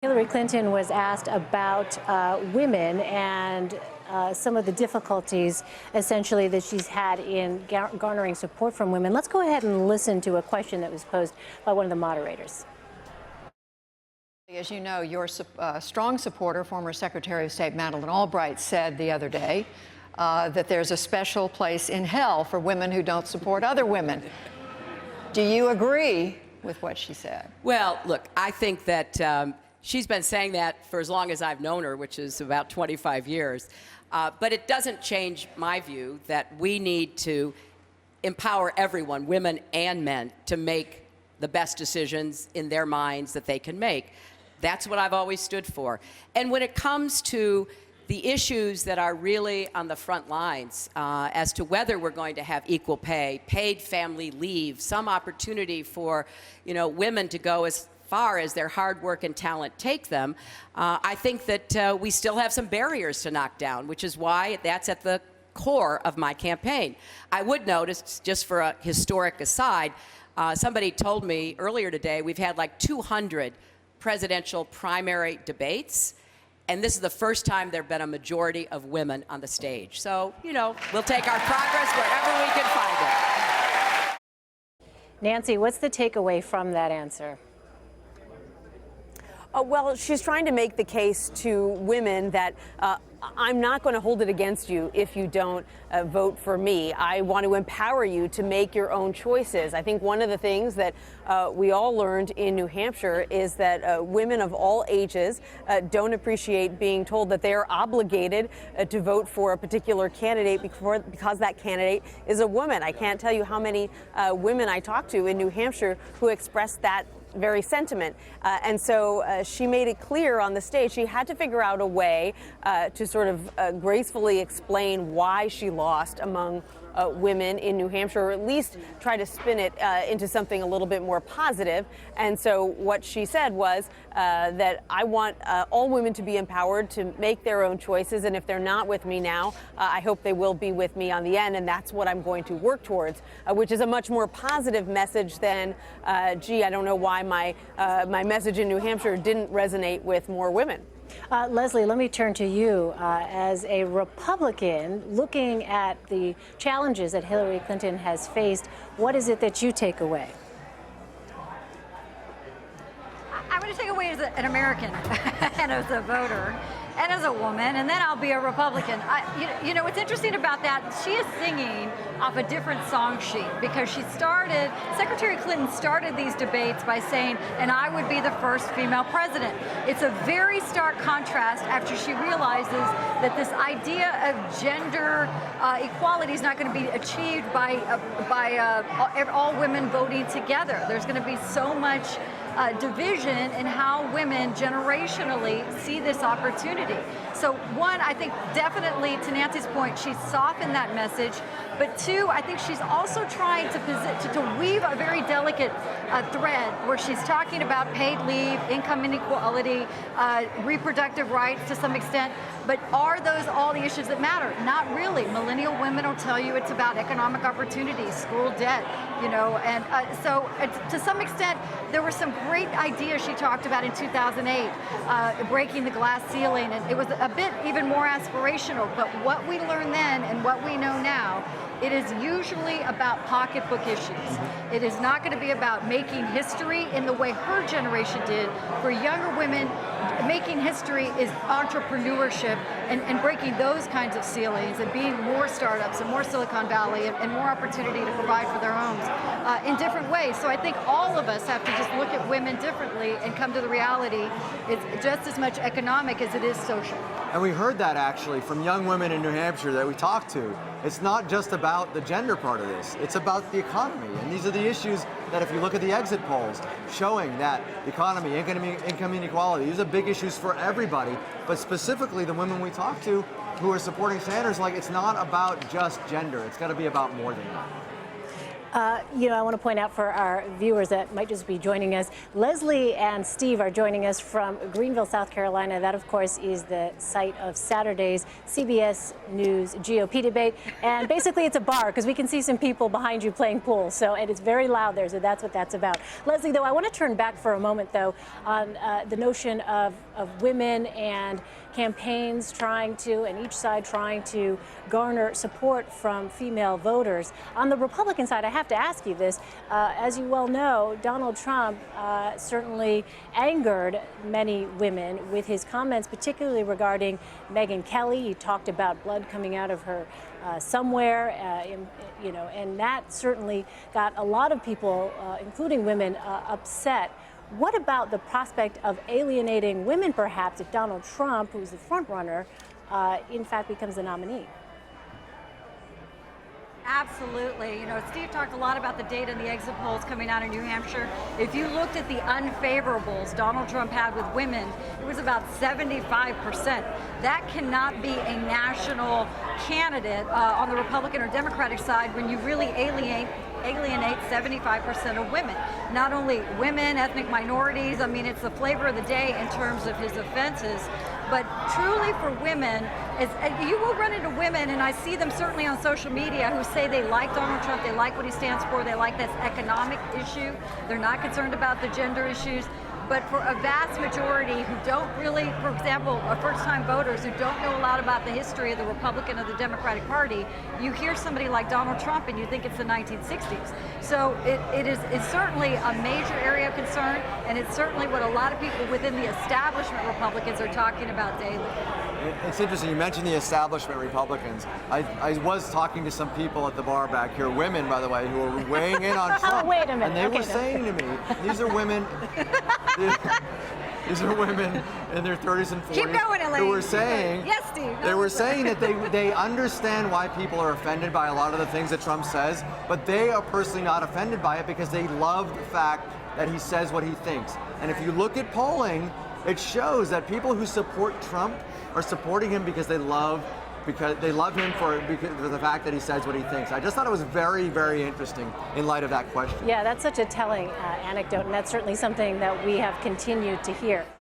Hillary Clinton was asked about women and some of the difficulties, essentially, that she's had in garnering support from women. Let's go ahead and listen to a question that was posed by one of the moderators. As you know, your strong supporter, former Secretary of State Madeleine Albright, said the other day that there's a special place in hell for women who don't support other women. Do you agree with what she said? Well, look, I think that she's been saying that for as long as I've known her, which is about 25 years. But it doesn't change my view that we need to empower everyone, women and men, to make the best decisions in their minds that they can make. That's what I've always stood for. And when it comes to the issues that are really on the front lines as to whether we're going to have equal pay, paid family leave, some opportunity for, women to go as far as their hard work and talent take them, I think that we still have some barriers to knock down, which is why that's at the core of my campaign. I would notice, just for a historic aside, somebody told me earlier today we've had like 200 presidential primary debates, and this is the first time there have been a majority of women on the stage. So, we'll take our progress wherever we can find it. Nancy, what's the takeaway from that answer? Well, she's trying to make the case to women that I'm not going to hold it against you if you don't vote for me. I want to empower you to make your own choices. I think one of the things that we all learned in New Hampshire is that women of all ages don't appreciate being told that they are obligated to vote for a particular candidate because that candidate is a woman. I can't tell you how many women I talked to in New Hampshire who expressed that very sentiment. And so she made it clear on the stage she had to figure out a way to sort of gracefully explain why she lost among women in New Hampshire, or at least try to spin it into something a little bit more positive. And so what she said was that I want all women to be empowered to make their own choices, and if they're not with me now, I hope they will be with me on the end, and that's what I'm going to work towards, which is a much more positive message than, gee, I don't know why my message in New Hampshire didn't resonate with more women. Leslie, let me turn to you. As a Republican, looking at the challenges that Hillary Clinton has faced, what is it that you take away? I'm going to take away as an American and as a voter and as a woman, and then I'll be a Republican. What's interesting about that, she is singing off a different song sheet, because Secretary Clinton started these debates by saying, and I would be the first female president. It's a very stark contrast after she realizes that this idea of gender equality is not going to be achieved by all women voting together. There's going to be so much division in how women generationally see this opportunity. So one, I think definitely, to Nancy's point, she's softened that message. But two, I think she's also trying to weave a very delicate thread where she's talking about paid leave, income inequality, reproductive rights to some extent. But are those all the issues that matter? Not really. Millennial women will tell you it's about economic opportunities, school debt, and so to some extent, there were some great ideas she talked about in 2008, breaking the glass ceiling, and it was a bit even more aspirational. But what we learned then and what we know now, it is usually about pocketbook issues. It is not going to be about making history in the way her generation did. For younger women, making history is entrepreneurship and breaking those kinds of ceilings and being more startups and more Silicon Valley and more opportunity to provide for their homes in different ways. So I think all of us have to just look at women differently and come to the reality it's just as much economic as it is social. And we heard that actually from young women in New Hampshire that we talked to. It's not just about the gender part of this, it's about the economy. And these are the issues that, if you look at the exit polls, showing that the economy, income inequality, these are big issues for everybody, but specifically the women we talked to who are supporting Sanders, it's not about just gender, it's got to be about more than that. I want to point out for our viewers that might just be joining us, Leslie and Steve are joining us from Greenville, South Carolina. That, of course, is the site of Saturday's CBS News GOP debate. And basically, it's a bar because we can see some people behind you playing pool. And it's very loud there, so that's what that's about. Leslie, though, I want to turn back for a moment, though, on the notion of women and campaigns trying to, and each side trying to garner support from female voters. On the Republican side, I have to ask you this. As you well know, Donald Trump certainly angered many women with his comments, particularly regarding Megyn Kelly. He talked about blood coming out of her somewhere, and that certainly got a lot of people, including women, upset. What about the prospect of alienating women, perhaps, if Donald Trump, who's the front runner, in fact becomes the nominee? Absolutely. Steve talked a lot about the data and the exit polls coming out of New Hampshire. If you looked at the unfavorables Donald Trump had with women, it was about 75%. That cannot be a national candidate on the Republican or Democratic side when you really alienate 75% of women. Not only women, ethnic minorities, I mean, it's the flavor of the day in terms of his offenses, but truly for women, you will run into women, and I see them certainly on social media, who say they like Donald Trump, they like what he stands for, they like this economic issue, they're not concerned about the gender issues. But for a vast majority who don't really, for example, first-time voters who don't know a lot about the history of the Republican or the Democratic Party, you hear somebody like Donald Trump and you think it's the 1960s. So it's certainly a major area of concern, and it's certainly what a lot of people within the establishment Republicans are talking about daily. It's interesting, you mentioned the establishment Republicans. I was talking to some people at the bar back here, women, by the way, who were weighing in on Trump. Wait a minute. And they were saying to me, these are women in their 30s and 40s. Keep going, Elaine. Who were saying, yes, Steve. They were saying that they understand why people are offended by a lot of the things that Trump says, but they are personally not offended by it because they love the fact that he says what he thinks. And if you look at polling, it shows that people who support Trump are supporting him because they love him for the fact that he says what he thinks. I just thought it was very, very interesting in light of that question. Yeah, that's such a telling anecdote, and that's certainly something that we have continued to hear.